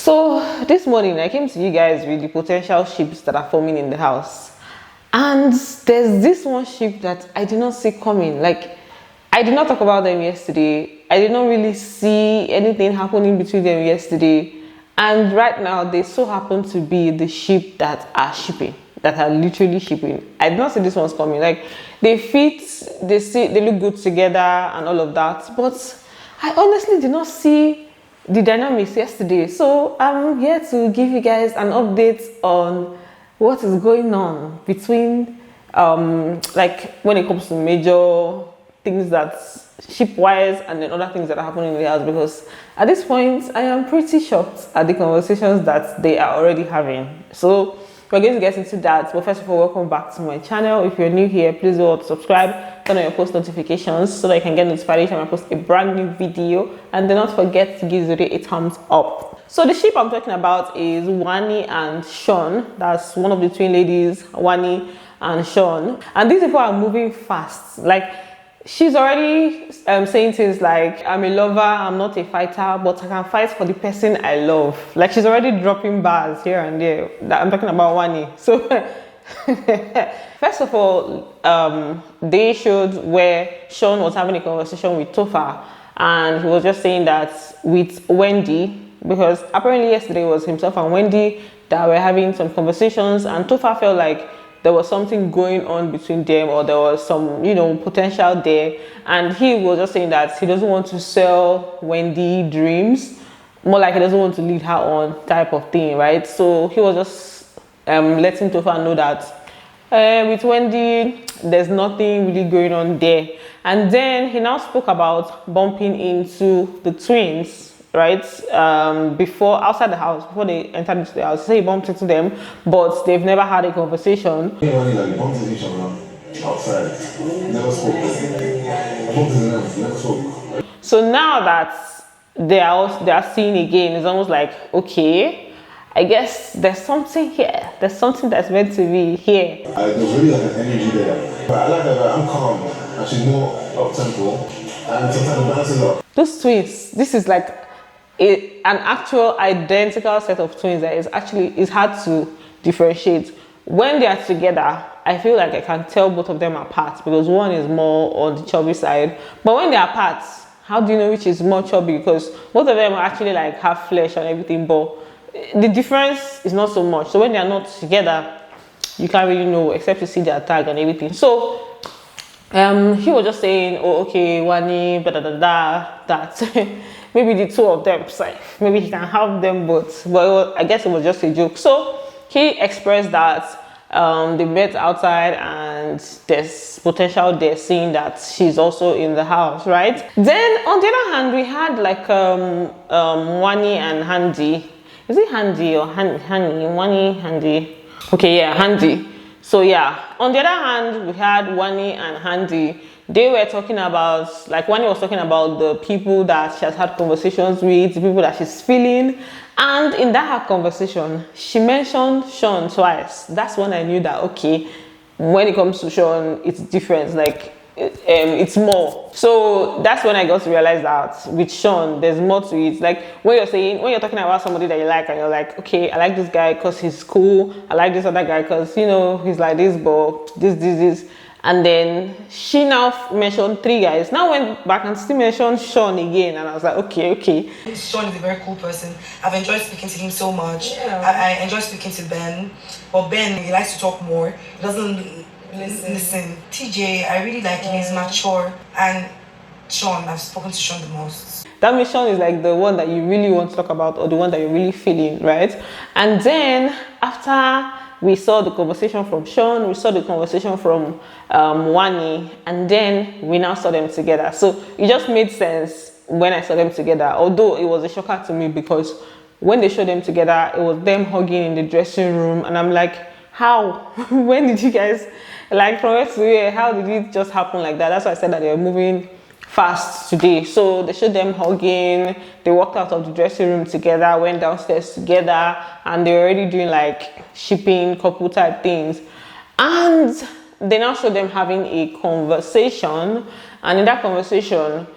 So this morning I came to you guys with the potential ships that are forming in the house, and there's this one ship that I did not see coming. Like, I did not talk about them yesterday. I did not really see anything happening between them yesterday, and right now they so happen to be the ship that are shipping, that are literally shipping. I did not see this one's coming. Like, they fit, they look good together and all of that, but I honestly did not see the dynamics yesterday. So I'm here to give you guys an update on what is going on between like when it comes to major things that ship wise and then other things that are happening in the house, because at this point I am pretty shocked at the conversations that they are already having. So we're going to get into that, but first of all, welcome back to my channel. If you're new here, please do subscribe, turn on your post notifications so that you can get notified each time I post a brand new video, and do not forget to give the video a thumbs up. So the ship I'm talking about is Wanni and Shaun. That's one of the twin ladies, Wanni and Shaun, and these people are moving fast. Like, she's already saying things like, I'm a lover, I'm not a fighter, but I can fight for the person I love. Like, she's already dropping bars here and there. I'm talking about Wanni. So first of all, they showed where Shaun was having a conversation with Tofa, and he was just saying that with Wendy, because apparently yesterday was himself and Wendy that were having some conversations, and Tofa felt like there was something going on between them, or there was some, you know, potential there. And he was just saying that he doesn't want to sell Wendy dreams, more like he doesn't want to lead her on type of thing, right? So he was just letting Tofa know that with Wendy, there's nothing really going on there. And then he now spoke about bumping into the twins, right? Before, outside the house, before they entered into the house. He said he bumped into them, but they've never had a conversation. Bumped into each other outside. Never spoke. Bumped into them, never spoke. So now that they are seeing again, it's almost like, okay, I guess there's something here. There's something that's meant to be here. There's really like an energy there. But I like that I'm calm, and she's more up-tempo, and sometimes it balances up. Those twins, this is like an actual identical set of twins that is hard to differentiate. When they are together, I feel like I can tell both of them apart, because one is more on the chubby side. But when they are apart, how do you know which is more chubby? Because both of them actually like have flesh and everything, but the difference is not so much. So when they are not together, you can't really know except to see their tag and everything. So he was just saying, oh, okay, Wanni, that maybe the two of them, maybe he can have them both. But I guess it was just a joke. So he expressed that they met outside and there's potential there, seeing that she's also in the house, right? Then on the other hand, we had like Wanni and Handy. Is it Handy or Handy? Wanni, Handy. Okay, yeah, Handy. So yeah, on the other hand, we had Wanni and Handy. They were talking about, like, Wanni was talking about the people that she has had conversations with, the people that she's feeling. And in that her conversation, she mentioned Shaun twice. That's when I knew that, okay, when it comes to Shaun, it's different. Like, it's more. So that's when I got to realize that with Shaun, there's more to it. Like, when you're talking about somebody that you like, and you're like, okay, I like this guy because he's cool, I like this other guy because, you know, he's like this, but this, and then she now mentioned 3 guys. Now went back and still mentioned Shaun again, and I was like, okay. Shaun is a very cool person. I've enjoyed speaking to him so much. Yeah. I enjoy speaking to Ben, but Ben, he likes to talk more. He doesn't listen. TJ, I really like him. He's mature. And Shaun, I've spoken to Shaun the most. That means Shaun is like the one that you really want to talk about, or the one that you're really feeling, right? And then after we saw the conversation from Shaun, we saw the conversation from Wanni, and then we now saw them together. So it just made sense when I saw them together, although it was a shocker to me, because when they showed them together, it was them hugging in the dressing room, and I'm like, how? When did you guys, like, from where to where? How did it just happen like that? That's why I said that they were moving fast today. So they showed them hugging, they walked out of the dressing room together, went downstairs together, and they were already doing like shipping couple type things. And they now showed them having a conversation, and in that conversation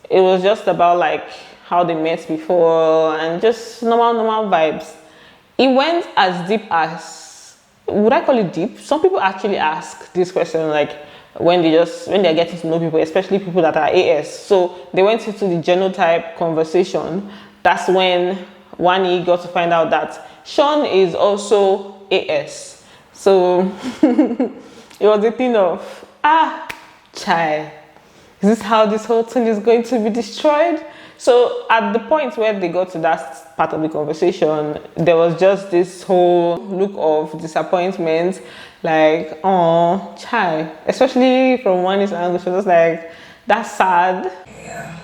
it was just about like how they met before, and just normal vibes. It went as deep as, would I call it deep? Some people actually ask this question like when they're getting to know people, especially people that are AS. So they went into the genotype conversation. That's when Wanni got to find out that Shaun is also AS. So it was a thing of, child, is this how this whole thing is going to be destroyed? So at the point where they got to that part of the conversation, there was just this whole look of disappointment, like, oh, child. Especially from Wanni's angle, she was like, that's sad. Yeah.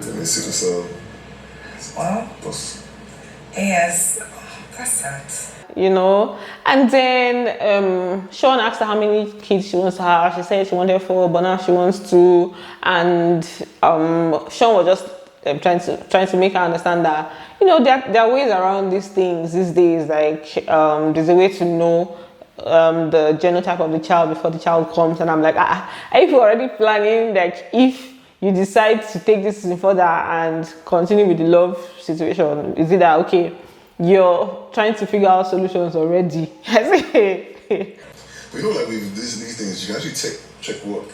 Let me see this. Well, yes, that's sad. You know, and then Shaun asked her how many kids she wants to have. She said she wanted 4, but now she wants 2. And Shaun was just trying to make her understand that, you know, there are ways around these things these days. Like there's a way to know the genotype of the child before the child comes. And I'm like, if you're already planning, like if you decide to take this further and continue with the love situation, is it that okay? You're trying to figure out solutions already. But you know, like with these things, you can actually check what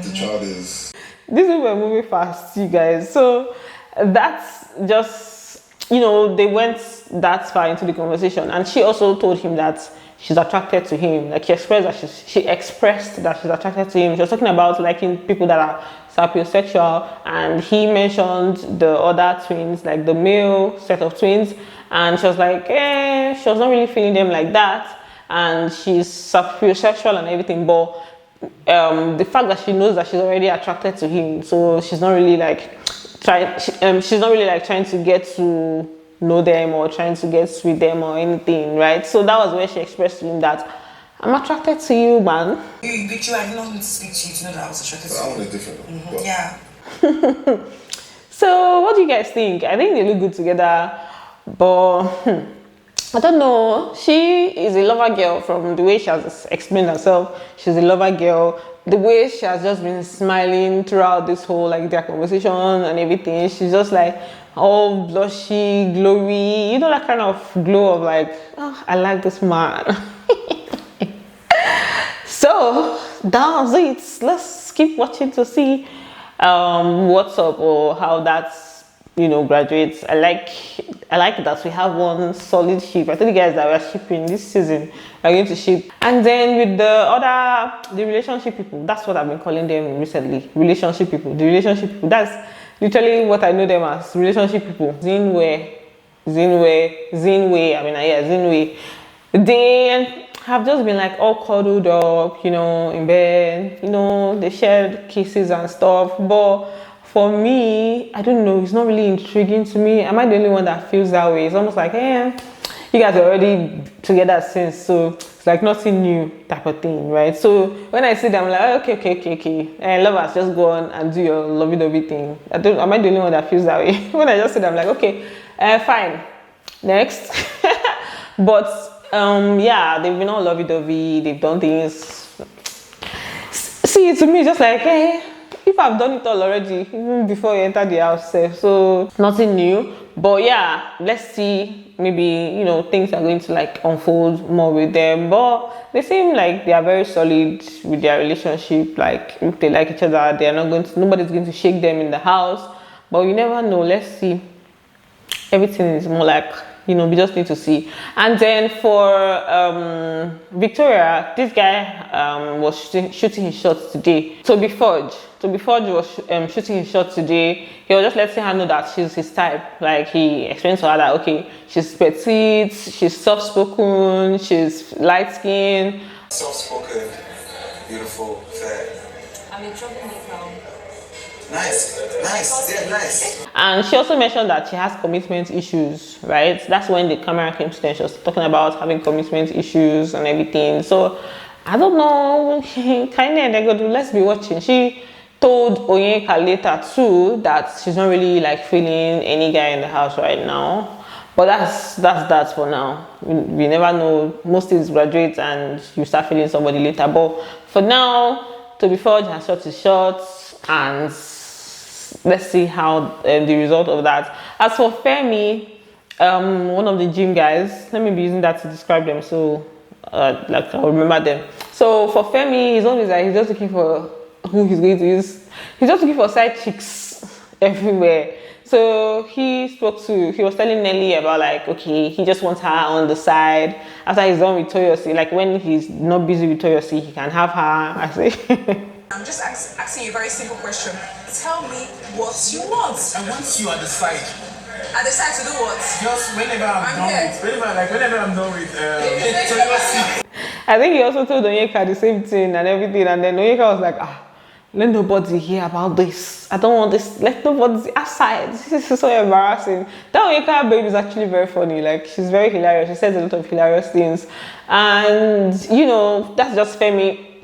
the child is. These people were moving fast, you guys. So that's just, you know, they went that far into the conversation, and she also told him that she's attracted to him. Like she expressed that she's attracted to him. She was talking about liking people that are sapiosexual, and he mentioned the other twins, like the male set of twins. And she was like, she was not really feeling them like that. And she's sapiosexual and everything. But the fact that she knows that she's already attracted to him, so she's not really like she's not really like trying to get to know them or trying to get with them or anything, right? So that was where she expressed to him that I'm attracted to you, man. Victor, I did not need to speak to you to know that I was attracted to you. I want it different. Yeah. So what do you guys think? I think they look good together, but I don't know. She is a lover girl from the way she has explained herself. She's a lover girl. The way she has just been smiling throughout this whole like their conversation and everything. She's just like all blushy, glowy. You know, that kind of glow of like, oh, I like this man. So that's it. Let's keep watching to see what's up or how that's, you know, graduates. I like that we have one solid ship. I told you guys that we're shipping this season. We're going to ship. And then with the relationship people, that's what I've been calling them recently. Relationship people. The relationship people. That's literally what I know them as. Relationship people. Zinwe. They have just been like all cuddled up, you know, in bed. You know, they shared kisses and stuff. But for me, I don't know, it's not really intriguing to me. Am I the only one that feels that way? It's almost like, you guys are already together since, so it's like nothing new type of thing, right? So when I see them, I'm like, okay. Lovers, just go on and do your lovey-dovey thing. Am I the only one that feels that way? When I just see them, I'm like, okay, fine. Next. But yeah, they've been all lovey-dovey, they've done things. See, to me, just like, if I've done it all already, even before you enter the house, so nothing new. But yeah, let's see. Maybe, you know, things are going to like unfold more with them. But they seem like they are very solid with their relationship. Like if they like each other, they are not going to. Nobody's going to shake them in the house. But you never know. Let's see. Everything is more like, you know, we just need to see. And then for Victoria, this guy was shooting his shots today. Toby Forge was shooting his shots today. He was just letting her know that she's his type. Like he explained to her that, okay, she's petite, she's soft-spoken, she's light-skinned. Soft-spoken, beautiful, fair. I'm a troublemaker. Nice, yeah, nice. And she also mentioned that she has commitment issues, right? That's when the camera came to them. She was talking about having commitment issues and everything. So I don't know. Let's be watching. She told Onyeka later too that she's not really like feeling any guy in the house right now. But that's that for now. We never know. Most things graduate and you start feeling somebody later. But for now, Toby Forge has shot his shots and let's see how the result of that. As for Femi, one of the gym guys, let me be using that to describe them, so like I'll remember them. So for Femi, his own is that he's just looking for who he's going to use. He's just looking for side chicks everywhere. So he was telling Nelly about like, okay, he just wants her on the side after he's done with Toyosi. Like when he's not busy with Toyosi, he can have her. I say. I'm just asking you a very simple question. Tell me what you want. I want you at the side. At the side to do what? Just whenever I'm done here. with, whenever I'm done with, Toyosi. I think he also told Onyeka the same thing and everything, and then Onyeka was like, let nobody hear about this. I don't want this. Let nobody outside. This is so embarrassing. That Onyeka babe is actually very funny. Like, she's very hilarious. She says a lot of hilarious things. And, you know, that's just Femi.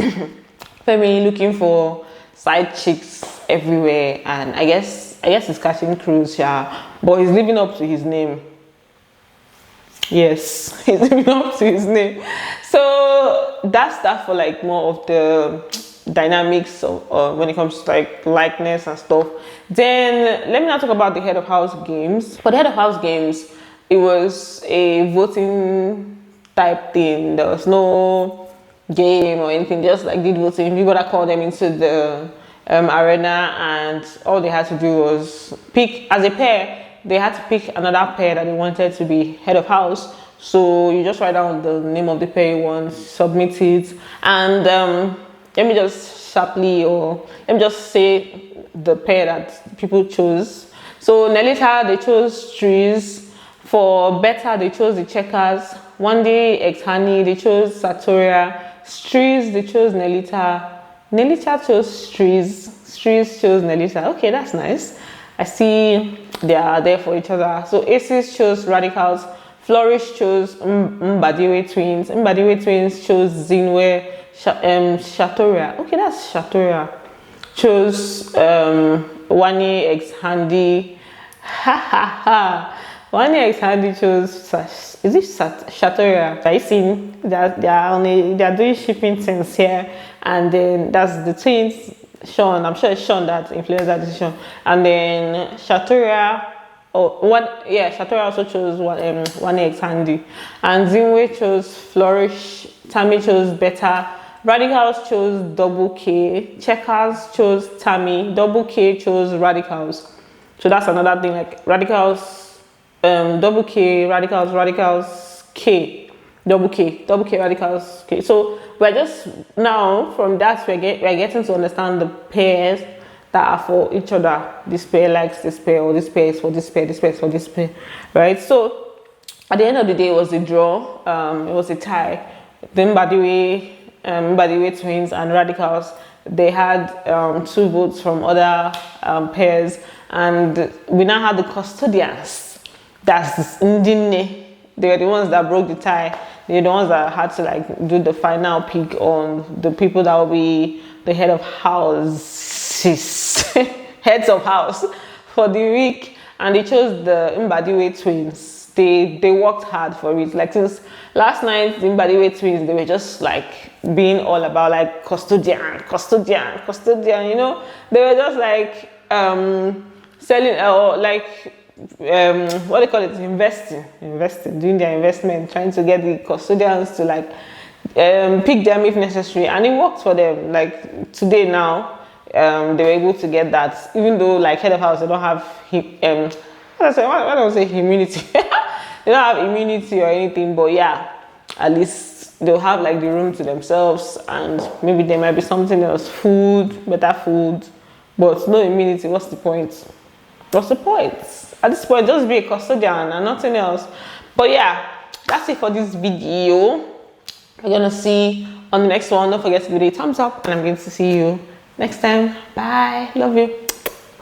Femi looking for side chicks everywhere. And I guess he's catching cruise, yeah. But he's living up to his name. Yes, he's living up to his name. So that's that for like more of the dynamics of when it comes to like likeness and stuff. Then let me now talk about the head of house games. For the head of house games, it was a voting type thing. There was no game or anything, just like did voting. People that called them into the arena, and all they had to do was pick as a pair. They had to pick another pair that they wanted to be head of house. So you just write down the name of the pair you want, submit it, and let me just sharply, or let me just say the pair that people chose. So Nelita, they chose trees. For Beta, they chose the checkers. One day, ex-honey, they chose Sartoria. Strees, they chose Nelita. Nelita chose Strees. Strees chose Nelita. Okay, that's nice. I see they are there for each other. So Aces chose Radicals. Flourish chose Mbadiwe twins. Mbadiwe twins chose Zinwe. Shatoria. Okay, that's Shatoria. Chose Wanni X Handy. Ha ha ha. Wanni X Handy chose is it Shatoria? I see they are doing shipping things here, and then that's the twins. Shaun, I'm sure it's Shaun that influenced that decision. And then Shatoria, Shatoria also chose Wanni X Handy, and Zinwe chose Flourish. Tammy chose Beta. Radicals chose Double K. Checkers chose Tammy. Double K chose Radicals. So that's another thing, like Radicals, Double K, Radicals, K. Double K, Radicals, K. So we're just now from that we're getting to understand the pairs that are for each other. This pair likes this pair, or this pair is for this pair, this pair is for this pair, right? So at the end of the day, it was a draw. It was a tie. The Mbadiwe twins and Radicals, they had 2 votes from other pairs, and we now had the custodians. That's Ndine. They were the ones that broke the tie. They're the ones that had to like do the final pick on the people that will be the head of houses, heads of house for the week, and they chose the Mbadiwe twins. They worked hard for it. Like since last night, the Mbadiwe twins, they were just like being all about like custodian. You know, they were just like selling or like what they call it, investing, doing their investment, trying to get the custodians to like pick them if necessary, and it worked for them. Like today now, they were able to get that, even though like head of house they don't have why don't I say immunity? They don't have immunity or anything, but yeah, at least they'll have like the room to themselves, and maybe there might be something else, better food, but no immunity. What's the point? At this point, just be a custodian and nothing else. But yeah, that's it for this video. We're gonna see on the next one. Don't forget to give it a thumbs up, and I'm going to see you next time. Bye. Love you.